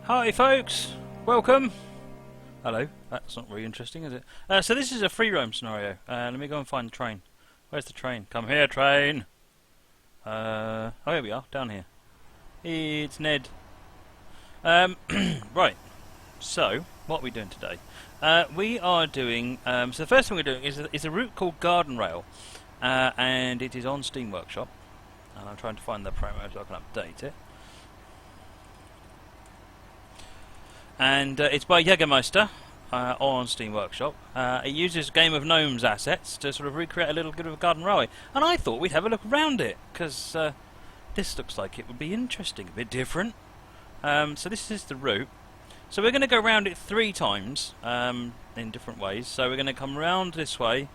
Hi folks, welcome. Hello, that's not very interesting, is it? So this is a free roam scenario. Let me go and find the train. Where's the train? Come here, train! Oh, here we are, down here. It's Ned. Right, so, what are we doing today? We are doing, so the first thing we're doing is a route called Garden Rail. And it is on Steam Workshop. And I'm trying to find the promo so I can update it. And it's by Jägermeister on Steam Workshop. It uses Game of Gnomes assets to sort of recreate a little bit of a garden railway. And I thought we'd have a look around it, because this looks like it would be interesting, a bit different. So this is the route. So we're going to go around it 3 times in different ways. So we're going to come round this way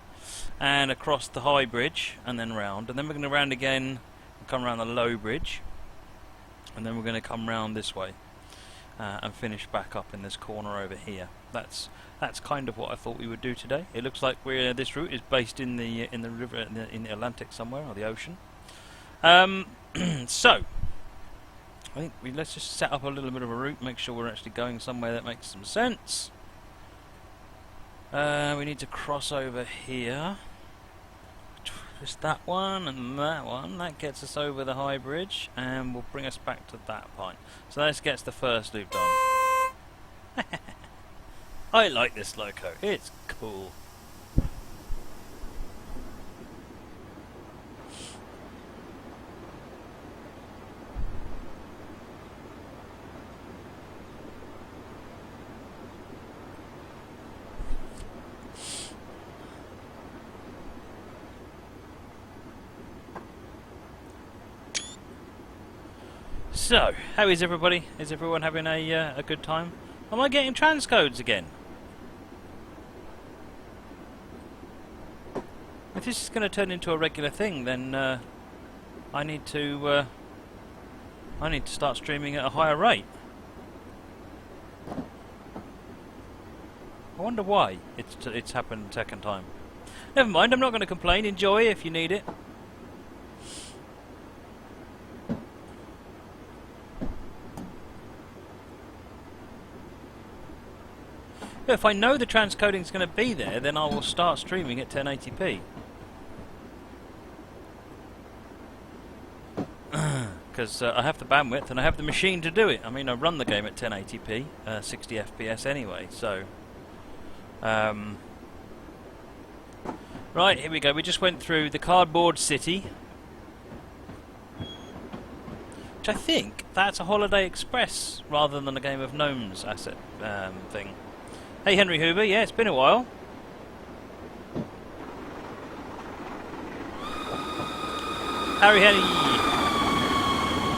and across the high bridge and then round. And then we're going to round again and come around the low bridge. And then we're going to come round this way. And finish back up in this corner over here. That's kind of what I thought we would do today. It looks like this route is based in the river in the Atlantic somewhere, or the ocean. So I think let's just set up a little bit of a route, make sure we're actually going somewhere that makes some sense. We need to cross over here. Just that one and that one. That gets us over the high bridge and will bring us back to that point. So this gets the first loop done. I like this loco. It's cool. So, how is everybody? Is everyone having a good time? Am I getting transcodes again? If this is going to turn into a regular thing, then I need to start streaming at a higher rate. I wonder why it's happened second time. Never mind, I'm not going to complain. Enjoy if you need it. If I know the transcoding is going to be there, then I will start streaming at 1080p. Because I have the bandwidth and I have the machine to do it. I mean, I run the game at 1080p, 60 FPS anyway, so... Right, here we go. We just went through the Cardboard City. Which I think that's a Holiday Express rather than a Game of Gnomes asset thing. Hey Henry Hoover, yeah, it's been a while.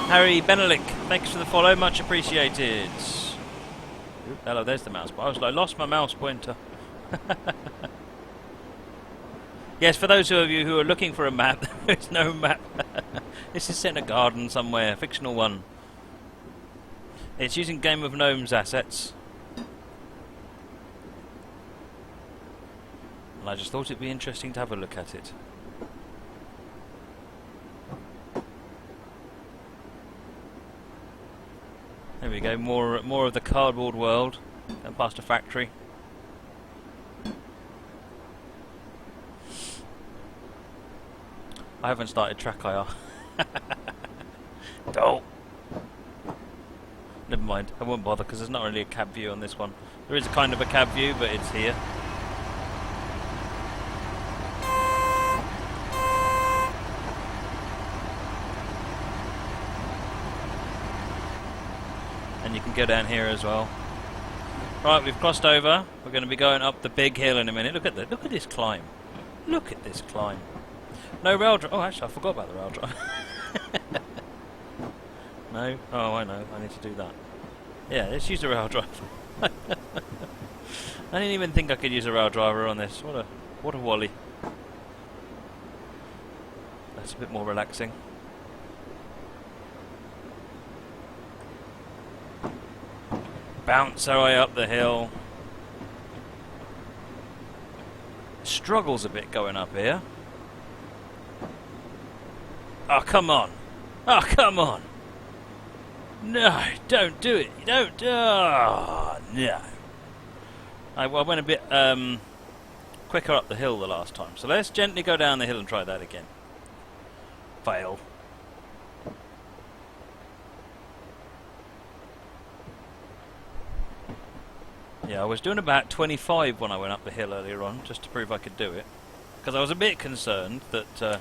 Harry Benelick, thanks for the follow, much appreciated. Ooh, hello, there's the mouse pointer. I lost my mouse pointer. Yes, for those of you who are looking for a map, there is no map. This is set in a garden somewhere, a fictional one. It's using Game of Gnomes assets. And I just thought it'd be interesting to have a look at it. There we go, more of the cardboard world. Going past a factory. I haven't started track IR. Don't. Never mind, I won't bother because there's not really a cab view on this one. There is kind of a cab view, but it's here. And you can go down here as well. Right, we've crossed over. We're going to be going up the big hill in a minute. Look at this climb. Look at this climb. No rail drive. Oh, actually, I forgot about the rail drive. No. Oh, I know. I need to do that. Yeah, let's use the rail driver. I didn't even think I could use a rail driver on this. What a wally. That's a bit more relaxing. Bounce our way up the hill. Struggles a bit going up here. Oh, come on. Oh, come on. No, don't do it. Don't. Oh, no. I went a bit quicker up the hill the last time. So let's gently go down the hill and try that again. Fail. Yeah, I was doing about 25 when I went up the hill earlier on, just to prove I could do it. Because I was a bit concerned that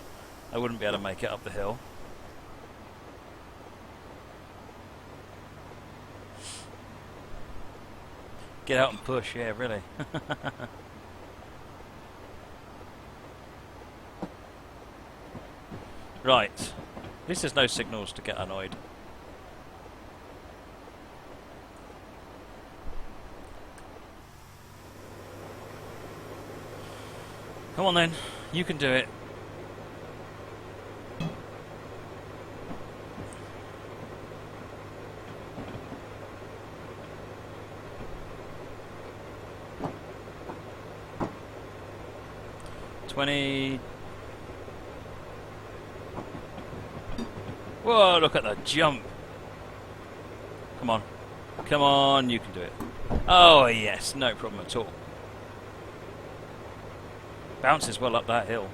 I wouldn't be able to make it up the hill. Get out and push, yeah, really. Right. At least there's no signals to get annoyed. Come on then, you can do it. Whoa, look at the jump. Come on. Come on, you can do it. Oh, yes, no problem at all. Bounces well up that hill.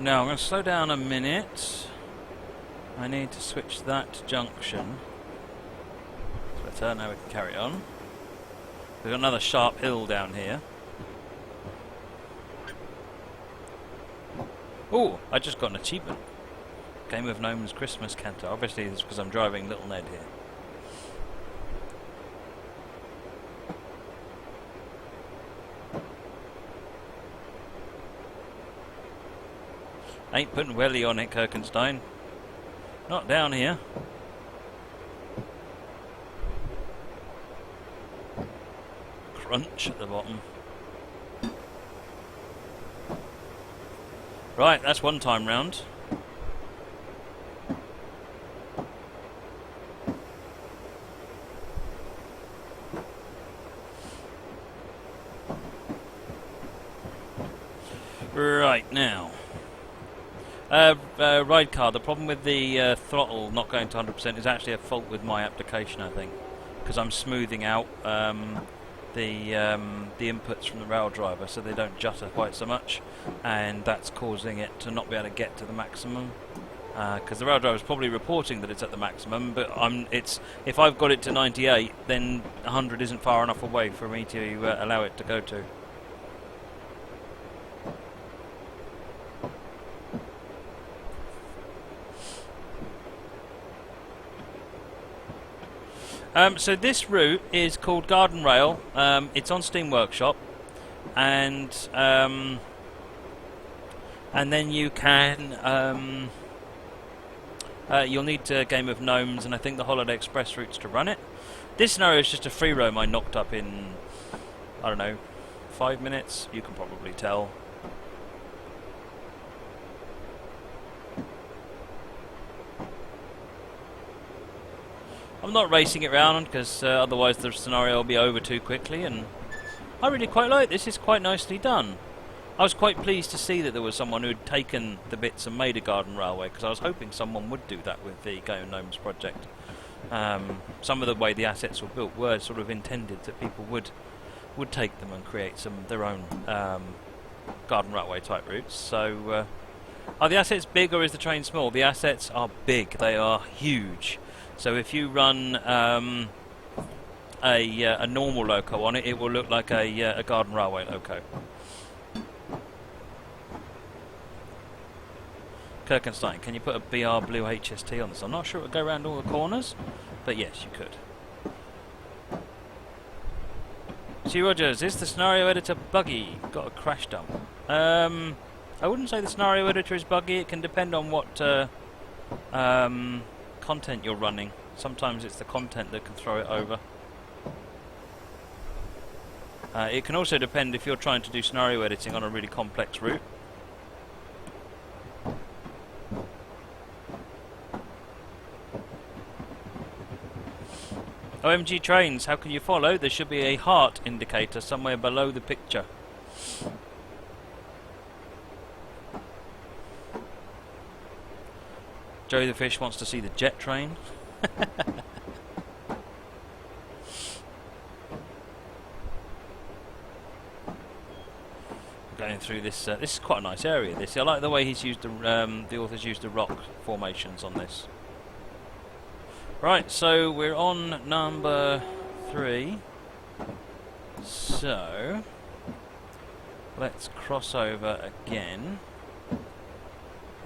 Now I'm going to slow down a minute. I need to switch that junction. Better, now we can carry on. We've got another sharp hill down here. Oh, I just got an achievement. Game of Gnomes Christmas Canter. Obviously it's because I'm driving Little Ned here. Ain't putting welly on it, Kirkenstein. Not down here. Crunch at the bottom. Right, that's one time round. Right, now. Ride car, the problem with the throttle not going to 100% is actually a fault with my application, I think. Because I'm smoothing out the inputs from the rail driver so they don't jutter quite so much, and that's causing it to not be able to get to the maximum. Because the rail driver is probably reporting that it's at the maximum, but if I've got it to 98, then 100 isn't far enough away for me to allow it to go to. So this route is called Garden Rail. It's on Steam Workshop, and then you can you'll need Game of Gnomes and I think the Holiday Express routes to run it. This scenario is just a free roam I knocked up in, I don't know, 5 minutes. You can probably tell. I'm not racing it round because otherwise the scenario will be over too quickly, and I really quite like this. It's quite nicely done. I was quite pleased to see that there was someone who had taken the bits and made a garden railway, because I was hoping someone would do that with the Game of Gnomes project. Some of the way the assets were built were sort of intended that people would take them and create some their own garden railway type routes. So are the assets big or is the train small? The assets are big. They are huge. So if you run a normal loco on it, it will look like a garden railway loco. Kirkenstein, can you put a BR Blue HST on this? I'm not sure it would go around all the corners, but yes, you could. G. Rogers, is the scenario editor buggy? Got a crash dump. I wouldn't say the scenario editor is buggy. It can depend on what content you're running. Sometimes it's the content that can throw it over. It can also depend if you're trying to do scenario editing on a really complex route. OMG trains, how can you follow? There should be a heart indicator somewhere below the picture. Joey the Fish wants to see the jet train. Going through this, this is quite a nice area. This, I like the way he's used the author's used the rock formations on this. Right, so we're on number 3. So let's cross over again,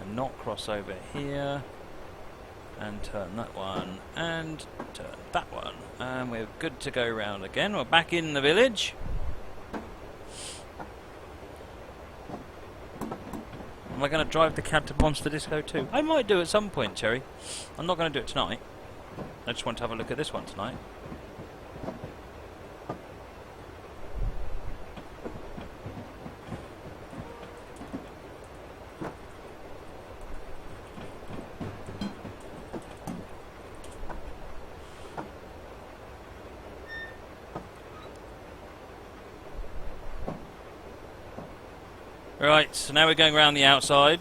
and not cross over here, and turn that one, and turn that one, and we're good to go round again. We're back in the village. Am I going to drive the cab to Monster Disco too? I might do at some point, Cherry. I'm not going to do it tonight. I just want to have a look at this one tonight. Right, so now we're going around the outside.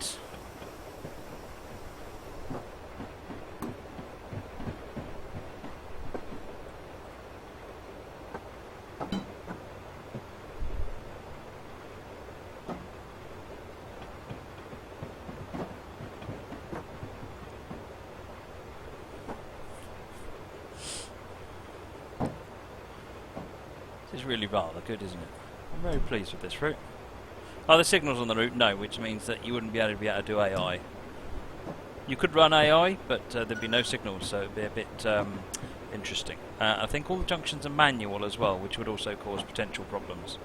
This is really rather good, isn't it? I'm very pleased with this route. Are there signals on the route? No, which means that you wouldn't be able to do AI. You could run AI, but there'd be no signals, so it'd be a bit interesting. I think all the junctions are manual as well, which would also cause potential problems.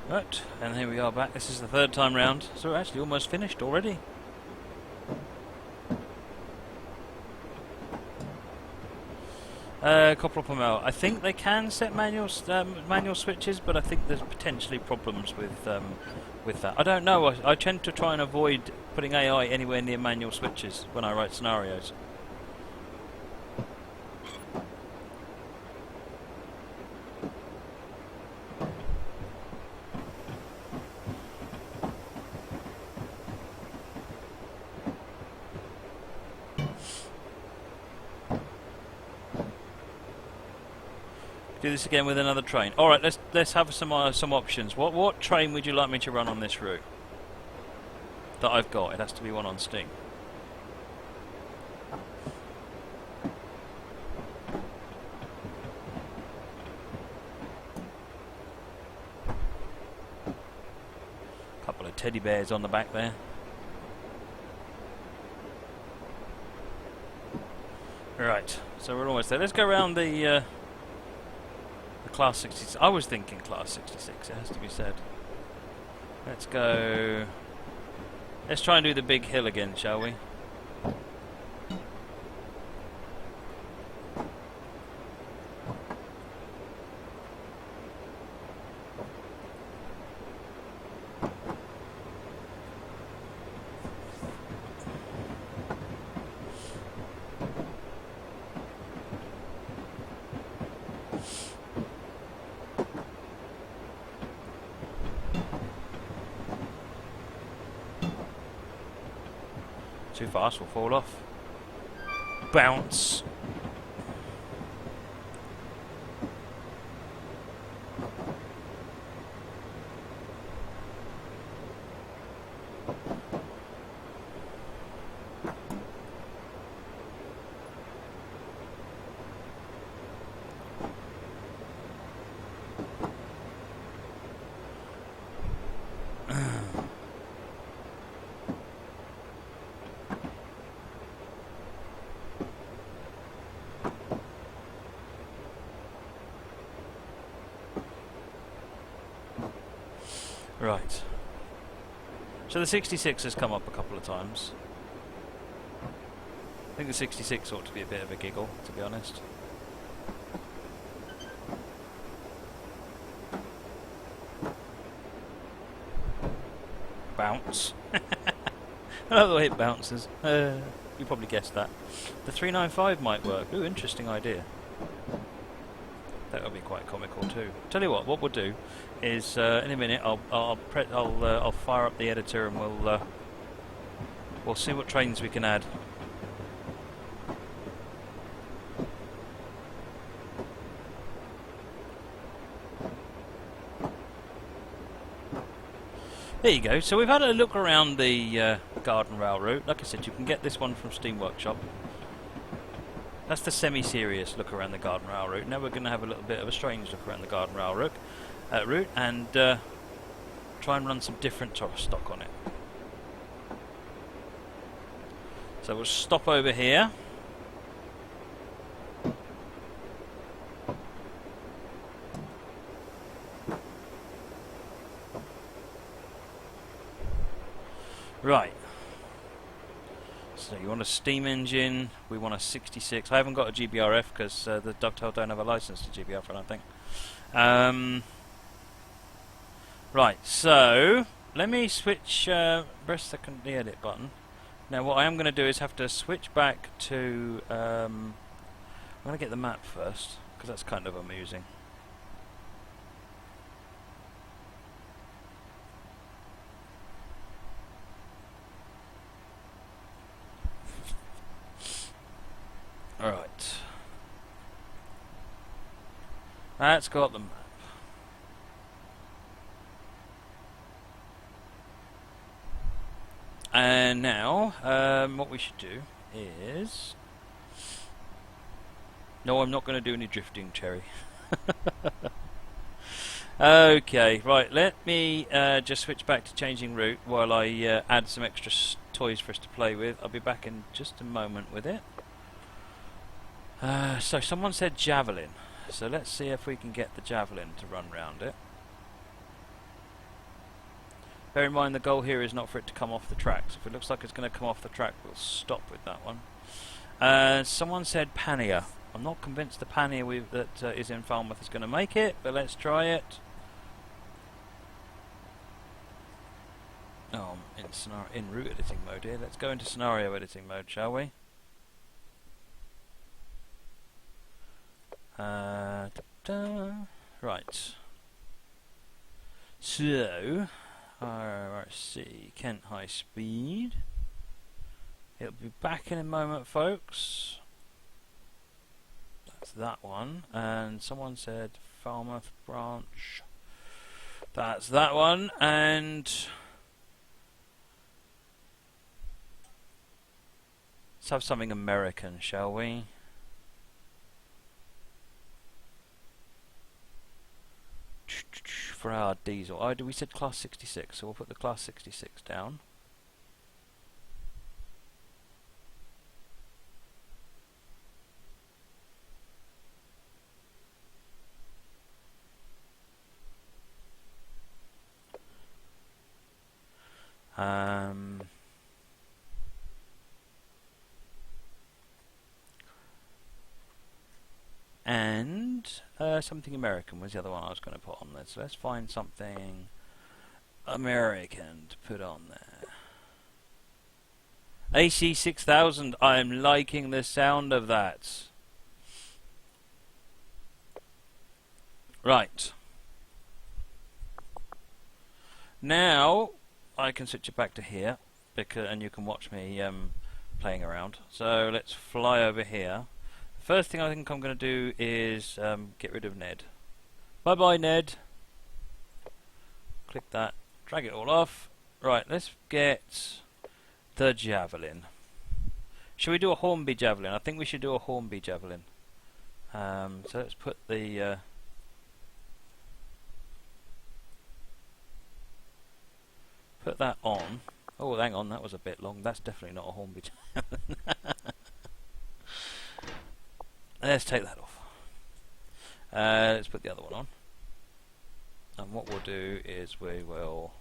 Right, and here we are back. This is the 3rd time round, so we're actually almost finished already. Copper Pomel. I think they can set manual switches, but I think there's potentially problems with that. I don't know. I tend to try and avoid putting AI anywhere near manual switches when I write scenarios. Do this again with another train. All right, let's have some options. What train would you like me to run on this route? That I've got. It has to be one on Sting. Couple of teddy bears on the back there. Right, so we're almost there. Let's go around the Class 66. I was thinking Class 66, it has to be said. Let's go... Let's try and do the big hill again, shall we? Too fast, we'll fall off. Bounce. Right. So the 66 has come up a couple of times. think the 66 ought to be a bit of a giggle, to be honest. Bounce. I love the way it bounces. You probably guessed that. The 395 might work. Ooh, interesting idea. That would be quite comical too. Tell you what we'll do is in a minute I'll fire up the editor and we'll see what trains we can add. There you go. So we've had a look around the Garden Rail route. Like I said, you can get this one from Steam Workshop. That's the semi-serious look around the Garden Rail route. Now we're going to have a little bit of a strange look around the Garden Rail route and try and run some different stock on it. So we'll stop over here. Right. So you want a steam engine, we want a 66. I haven't got a GBRF because the Dovetail don't have a license to GBRF, I don't think. Right, so let me switch, press the edit button. Now what I am going to do is have to switch back to, I'm going to get the map first because that's kind of amusing. Alright. That's got the map. And now, what we should do is... No, I'm not going to do any drifting, Cherry. Okay, right, let me just switch back to changing route while I add some extra toys for us to play with. I'll be back in just a moment with it. So someone said javelin, so let's see if we can get the javelin to run round it. Bear in mind the goal here is not for it to come off the track, so if it looks like it's going to come off the track we'll stop with that one. Someone said Panier. I'm not convinced the Panier that is in Falmouth is going to make it, but let's try it. Oh, I'm in route editing mode here. Let's go into scenario editing mode, shall we? Right. So, let's see. Kent High Speed. It'll be back in a moment, folks. That's that one. And someone said Falmouth branch. That's that one. And let's have something American, shall we? For our diesel. Oh, we said class 66, so we'll put the class 66 down. And something American was the other one I was going to put on there. So let's find something American to put on there. AC 6000. I'm liking the sound of that. Right. Now I can switch it back to here, and you can watch me playing around. So let's fly over here. First thing I think I'm going to do is get rid of Ned. Bye bye Ned. Click that, drag it all off. Right, let's get the javelin. Should we do a Hornby javelin? I think we should do a Hornby javelin. So let's put the put that on. Oh, hang on, that was a bit long. That's definitely not a Hornby javelin. Let's take that off. Let's put the other one on. And what we'll do is we will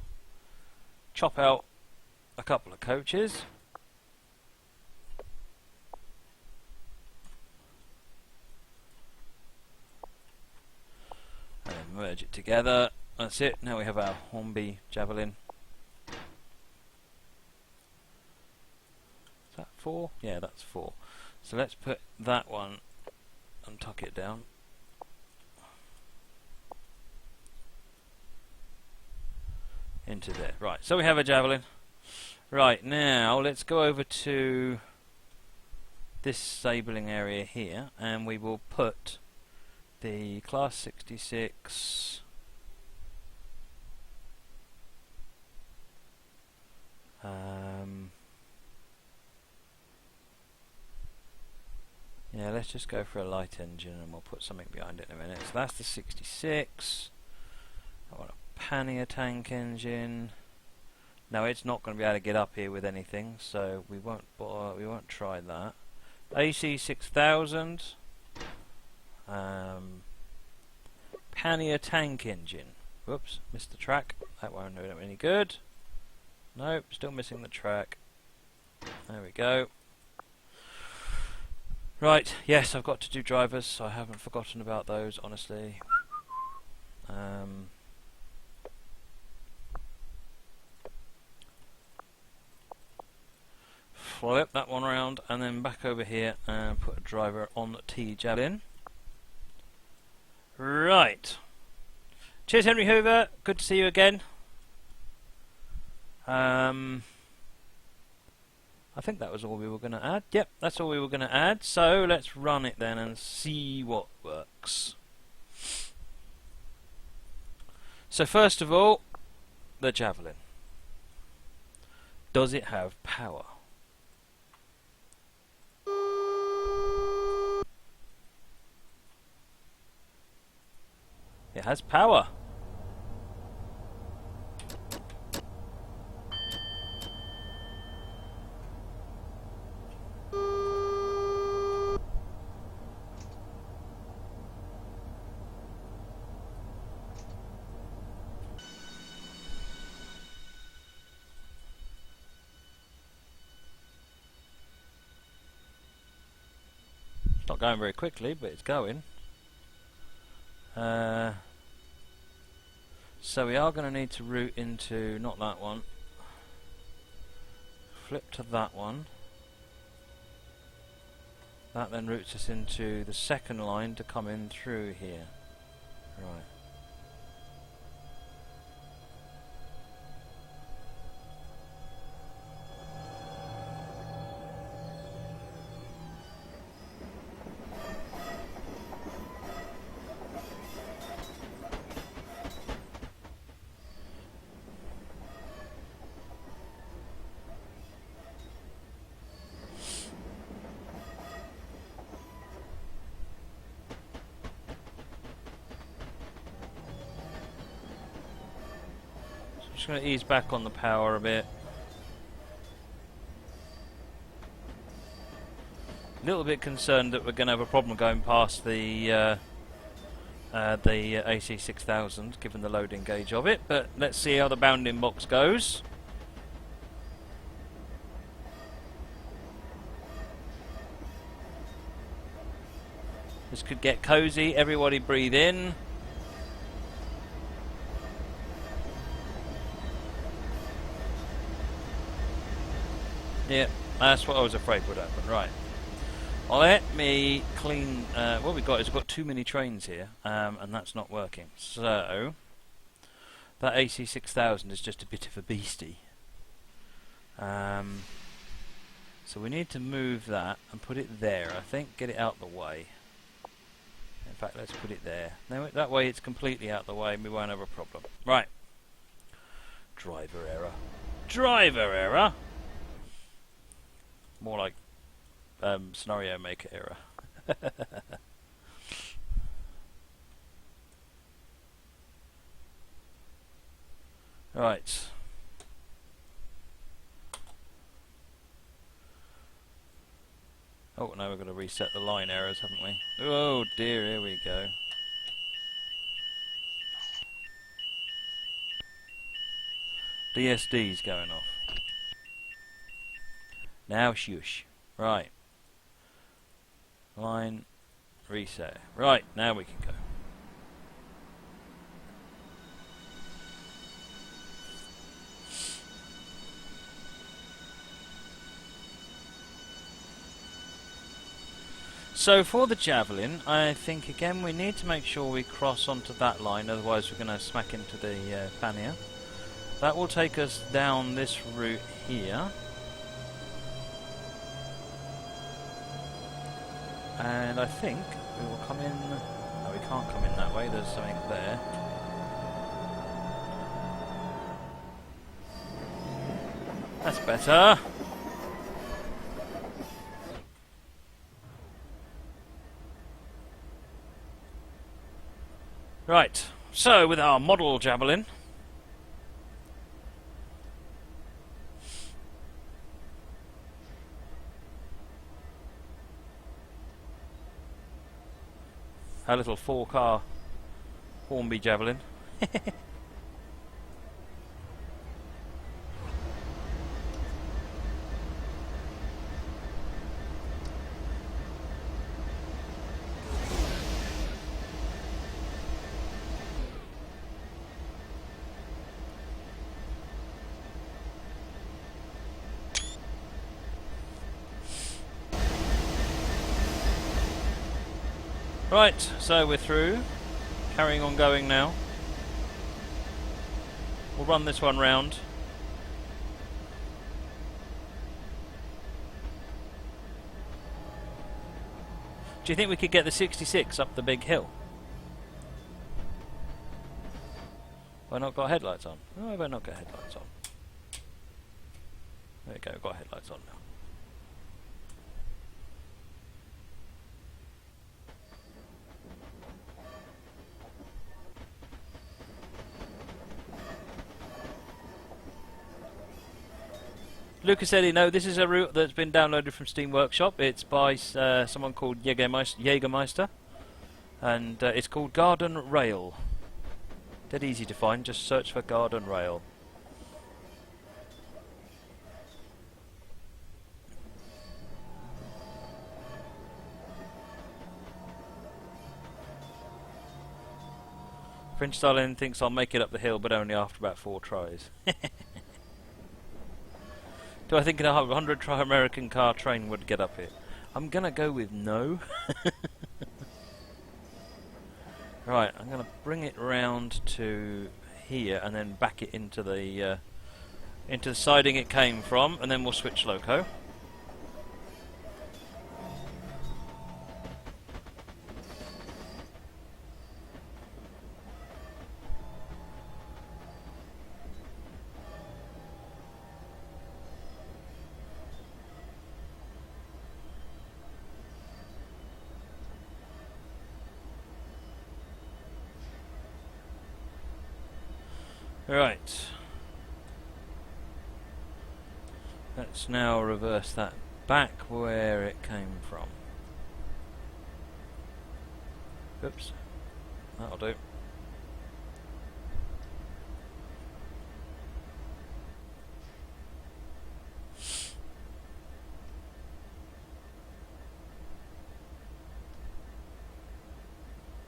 chop out a couple of coaches. Merge it together. That's it. Now we have our Hornby javelin. Is that 4? Yeah, that's 4. So let's put that one and tuck it down. Into there. Right, so we have a javelin. Right, now let's go over to this sabling area here, and we will put the Class 66 yeah, let's just go for a light engine and we'll put something behind it in a minute. So that's the 66. I want a Panier tank engine. No, it's not going to be able to get up here with anything, so we won't try that. AC 6000. Panier tank engine. Whoops, missed the track. That won't do it any good. Nope, still missing the track. There we go. Right, yes, I've got to do drivers, so I haven't forgotten about those, honestly. Flip that one around, and then back over here and put a driver on the T javelin. Right. Cheers, Henry Hoover. Good to see you again. I think that was all we were going to add. Yep, that's all we were going to add. So let's run it then and see what works. So first of all, the javelin. Does it have power? It has power. It's not going very quickly, but it's going. So we are going to need to route into, not that one, flip to that one. That then routes us into the second line to come in through here. Right. Just going to ease back on the power a bit. A little bit concerned that we're going to have a problem going past the AC 6000, given the loading gauge of it. But let's see how the bounding box goes. This could get cozy. Everybody breathe in. Yeah, that's what I was afraid would happen. Right. Well, let me clean. What we've got is we've got too many trains here, and that's not working. So that AC 6000 is just a bit of a beastie. So we need to move that and put it there. I think get it out the way. In fact, let's put it there. Now that way it's completely out the way, and we won't have a problem. Right. Driver error. Driver error. More like scenario maker error. Right. Oh, now we've got to reset the line errors, haven't we? Oh dear, here we go. DSD's going off. Now shush. Right. Line reset. Right, now we can go. So for the javelin, I think again we need to make sure we cross onto that line, otherwise we're going to smack into the Panier. That will take us down this route here. And I think we will come in... No, we can't come in that way, there's something there. That's better. Right, so with our model javelin, our little 4-car Hornby javelin. Right, so we're through. Carrying on going now. We'll run this one round. Do you think we could get the 66 up the big hill? Have I not got headlights on? Oh, have I not got headlights on? There we go, got headlights on now. Lucas said, no, this is a route that's been downloaded from Steam Workshop. It's by someone called Jägermeister, and it's called Garden Rail. Dead easy to find, just search for Garden Rail. French Stalin thinks I'll make it up the hill, but only after about 4 tries. Do I think a 100-try American car train would get up here? I'm gonna go with no. Right, I'm gonna bring it round to here and then back it into the siding it came from, and then we'll switch loco. Right. Let's now reverse that back where it came from. Oops. That'll do.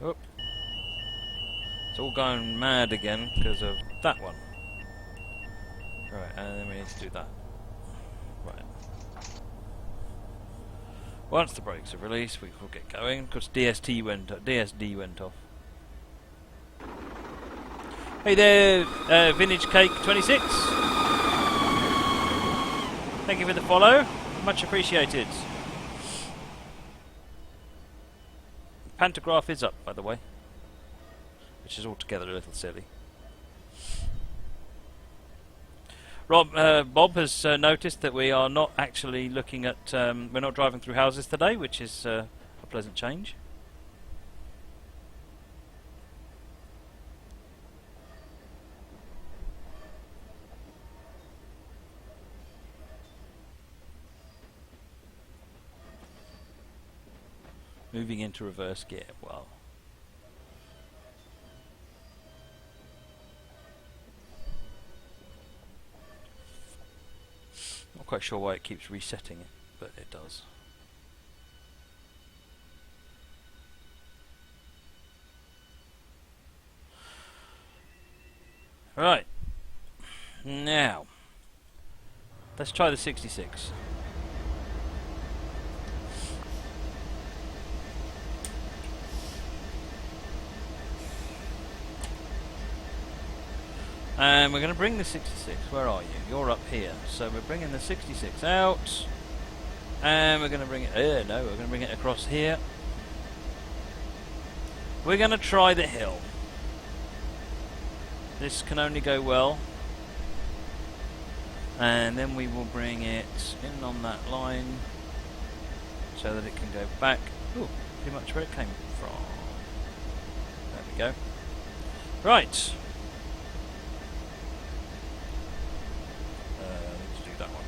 Oop. It's all going mad again because of that one. Right, and then we need to do that. Right. Once the brakes are released, we will get going because DSD went off. Hey there, Vintage Cake 26. Thank you for the follow, much appreciated. Pantograph is up, by the way, which is altogether a little silly. Bob has noticed that we are not actually looking at, we're not driving through houses today, which is a pleasant change. Moving into reverse gear, wow. Not quite sure why it keeps resetting it, but it does. Right. Now, let's try the 66. And we're going to bring the 66. Where are you? You're up here. So we're bringing the 66 out. And we're going to bring it... no, we're going to bring it across here. We're going to try the hill. This can only go well. And then we will bring it in on that line so that it can go back. Ooh, pretty much where it came from. There we go. Right. Let's do that one.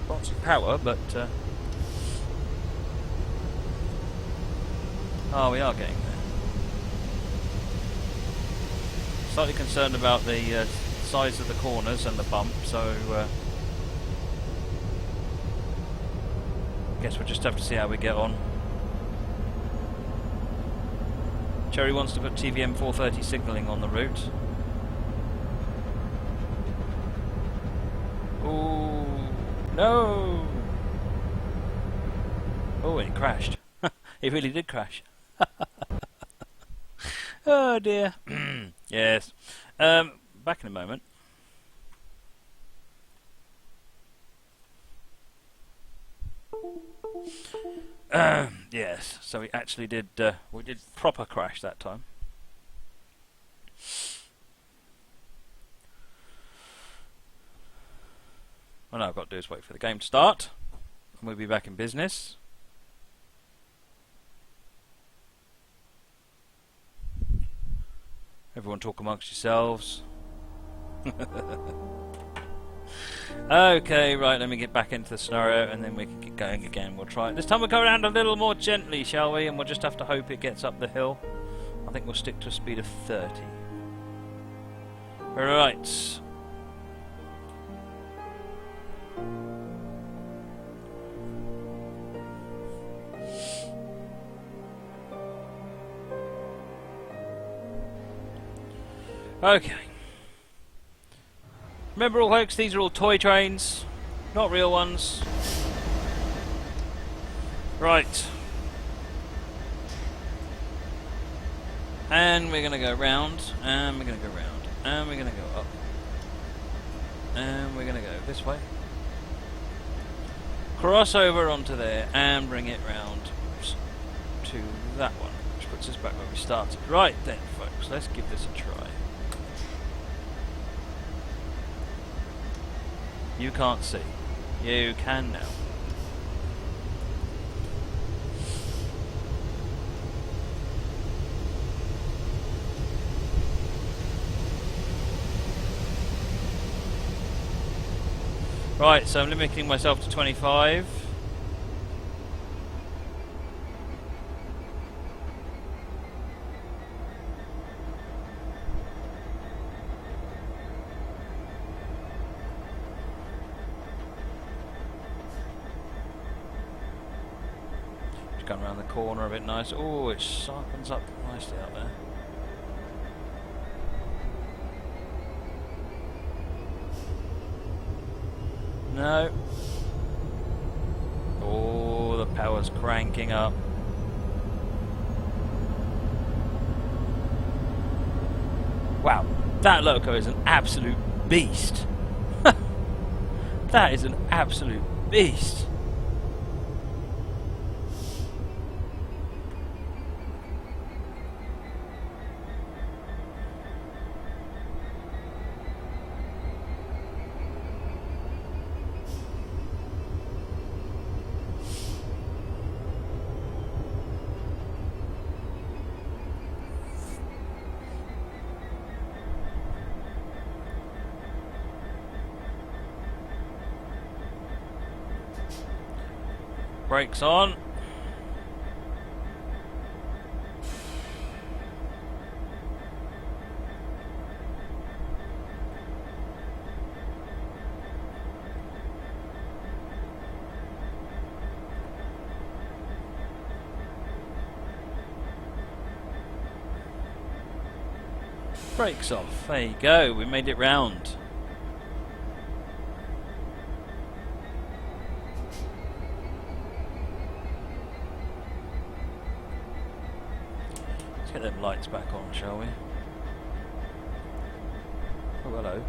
Lots of power, but... oh, we are getting there. Slightly concerned about the size of the corners and the bump, so guess we'll just have to see how we get on. Cherry wants to put TVM 430 signalling on the route. Ooh, no! Oh, it crashed. It really did crash. Oh dear. Yes. Back in a moment. Yes. So we actually did. We did proper crash that time. What I've got to do is wait for the game to start, and we'll be back in business. Everyone talk amongst yourselves. Okay, right, let me get back into the scenario and then we can get going again. We'll try it. This time we'll go around a little more gently, shall we? And we'll just have to hope it gets up the hill. I think we'll stick to a speed of 30. Right. Okay. Remember all folks, these are all toy trains, not real ones. Right. And we're going to go round, and we're going to go round, and we're going to go up. And we're going to go this way. Cross over onto there, and bring it round to that one, which puts us back where we started. Right then, folks, let's give this a try. You can't see. You can now. Right, so I'm limiting myself to 25. Going around the corner a bit nice. Oh, it sharpens up nicely out there. No. Oh, the power's cranking up. Wow, that loco is an absolute beast. That is an absolute beast. Brakes on. Brakes off. There you go. We made it round. lights back on, shall we? Oh, hello.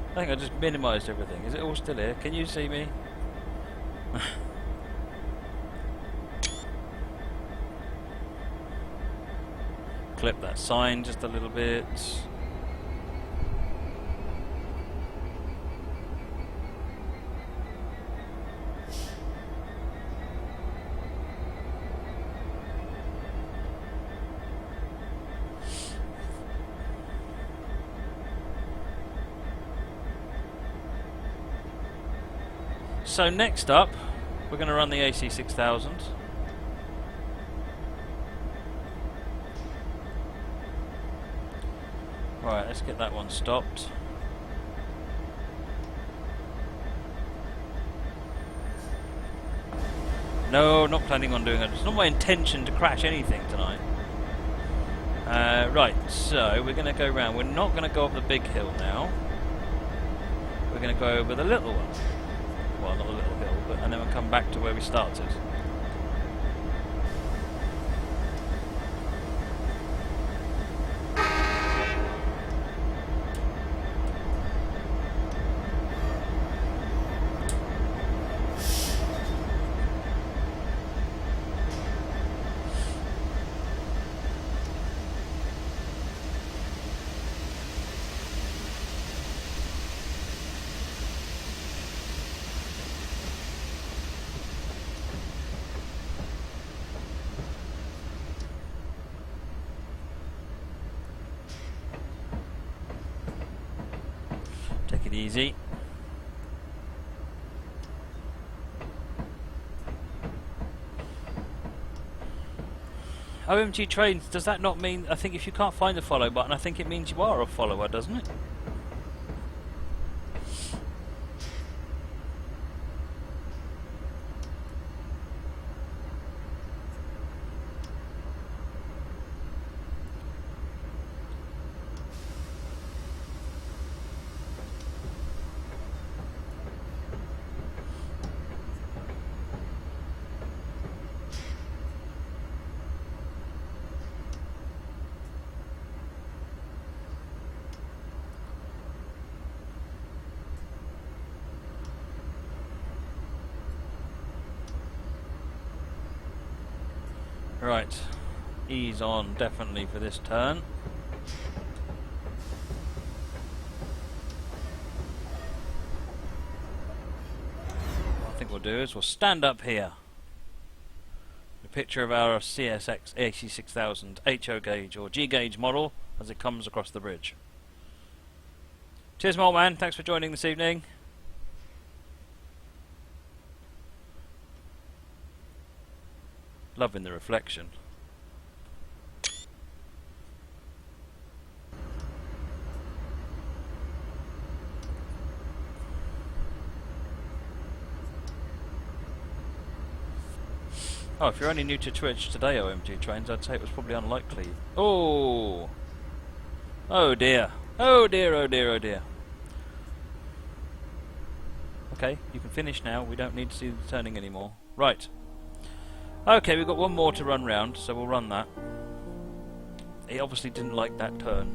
I think I just minimised everything. Is it all still here? Can you see me? Clip that sign just a little bit. So next up, we're going to run the AC6000. Right, let's get that one stopped. No, not planning on doing it. It's not my intention to crash anything tonight. Right, so we're going to go round. We're not going to go up the big hill now. We're going to go over the little one. Well, not a little hill, but and then we'll come back to where we started. Take it easy. OMG trains, does that not mean, I think if you can't find the follow button, I think it means you are a follower, doesn't it? Right, ease on definitely for this turn. What I think we'll do is we'll stand up here. A picture of our CSX AC6000 HO gauge or G gauge model as it comes across the bridge. Cheers, my old man. Thanks for joining this evening. Loving the reflection. Oh, if you're only new to Twitch today, OMG Trains, I'd say it was probably unlikely. Oh! Oh dear. Oh dear, oh dear, oh dear. Okay, you can finish now. We don't need to see the turning anymore. Right. Okay, we've got one more to run round, so we'll run that. He obviously didn't like that turn.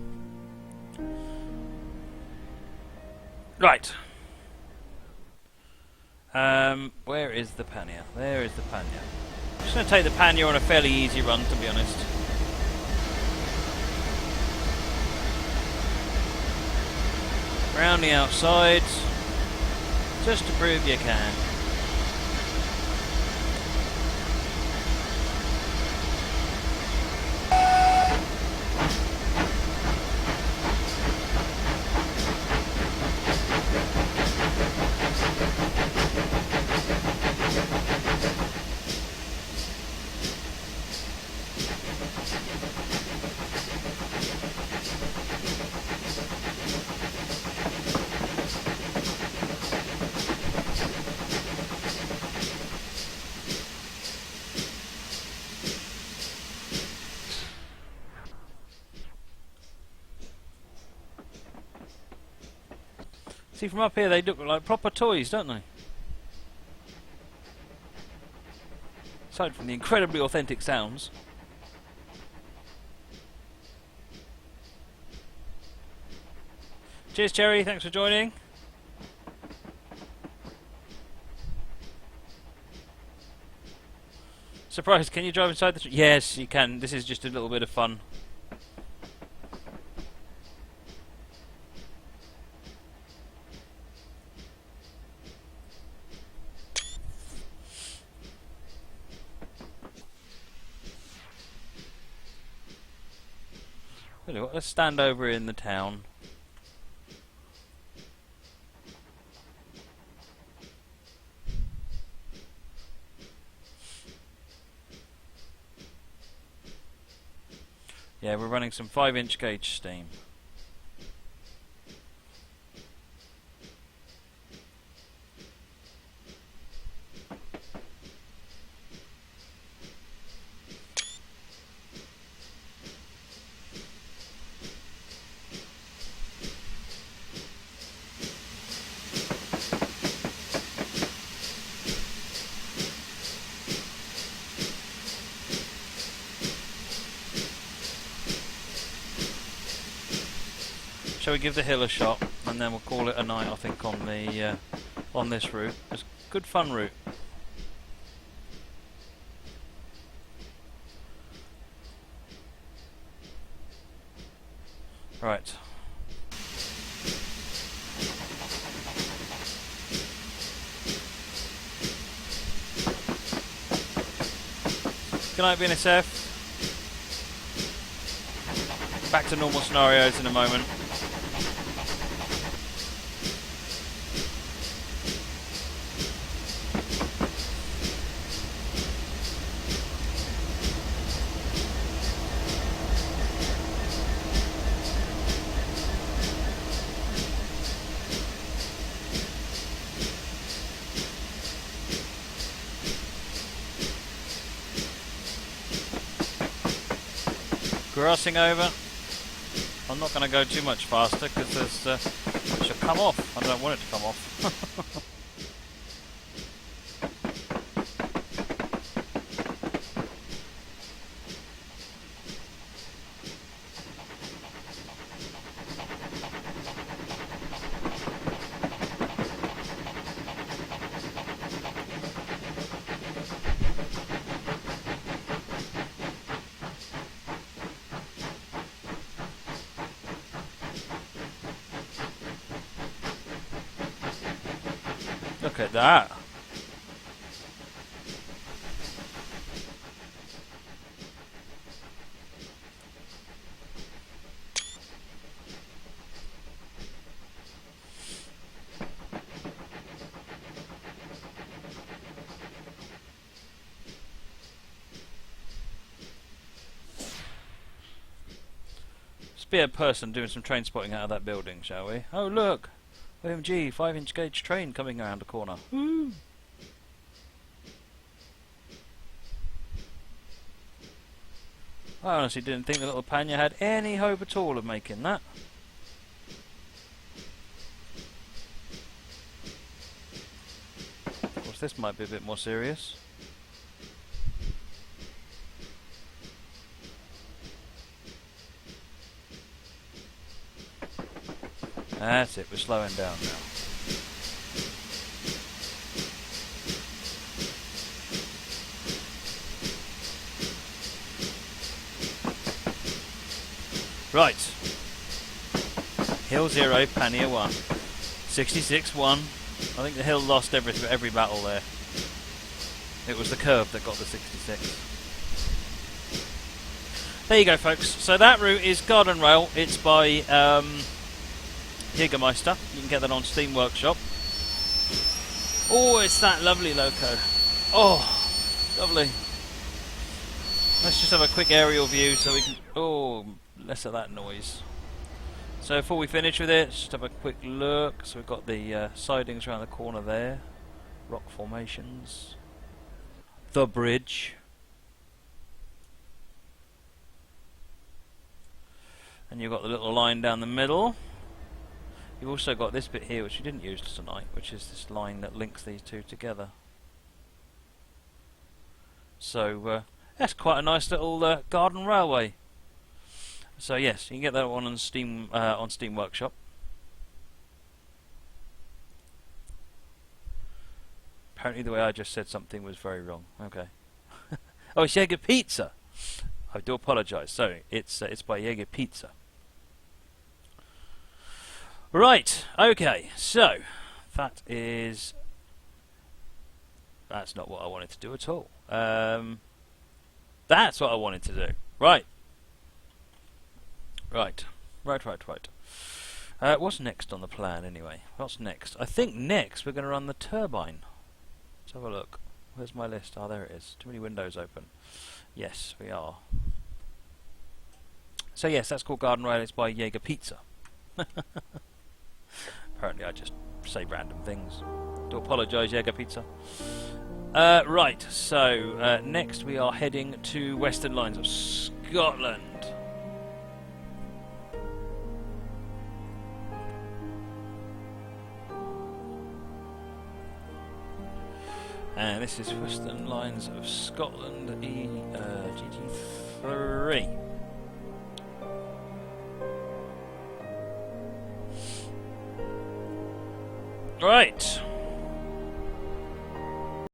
Right. Where is the Panier? There is the Panier. I'm just going to take the Panier on a fairly easy run, to be honest. Round the outside, just to prove you can. See, from up here they look like proper toys, don't they? Aside from the incredibly authentic sounds. Cheers, Cherry. Thanks for joining. Surprise, can you drive inside the... Yes, you can. This is just a little bit of fun. Anyway, let's stand over in the town. Yeah, we're running some 5-inch gauge steam. Shall we give the hill a shot, and then we'll call it a night? I think on the on this route. It's a good fun route. Right. Good night, BNSF. Back to normal scenarios in a moment. Crossing over. I'm not going to go too much faster because it should come off. I don't want it to come off. Look at that. Let's be a person doing some train spotting out of that building, shall we? Oh, look! OMG, 5-inch gauge train coming around the corner. Woo! I honestly didn't think the little Panier had any hope at all of making that. Of course, this might be a bit more serious. That's it, we're slowing down now. Right. Hill 0, Panier 1. 66-1. I think the hill lost every battle there. It was the curve that got the 66. There you go, folks. So that route is Garden Rail. It's by Jägermeister. You can get that on Steam Workshop. Oh, it's that lovely loco. Oh, lovely. Let's just have a quick aerial view so we can... Oh, less of that noise. So before we finish with it, just have a quick look. So we've got the sidings around the corner there. Rock formations. The bridge. And you've got the little line down the middle. You've also got this bit here, which you didn't use tonight, which is this line that links these two together. So that's quite a nice little garden railway. So yes, you can get that one on Steam Workshop. Apparently the way I just said something was very wrong. Okay. Oh, it's Jaeger Pizza. I do apologise. Sorry, it's by Jaeger Pizza. Right. Okay. So that's not what I wanted to do at all. That's what I wanted to do. Right. Right. What's next on the plan anyway? What's next? I think next we're going to run the turbine. Let's have a look. Where's my list? Oh, there it is. Too many windows open. Yes, we are. So yes, that's called Garden Rail. It's by Jaeger Pizza. Apparently I just say random things. Do apologise, Jaeger Pizza. Right, so next we are heading to Western Lines of Scotland. And this is Western Lines of Scotland, GT3. Right.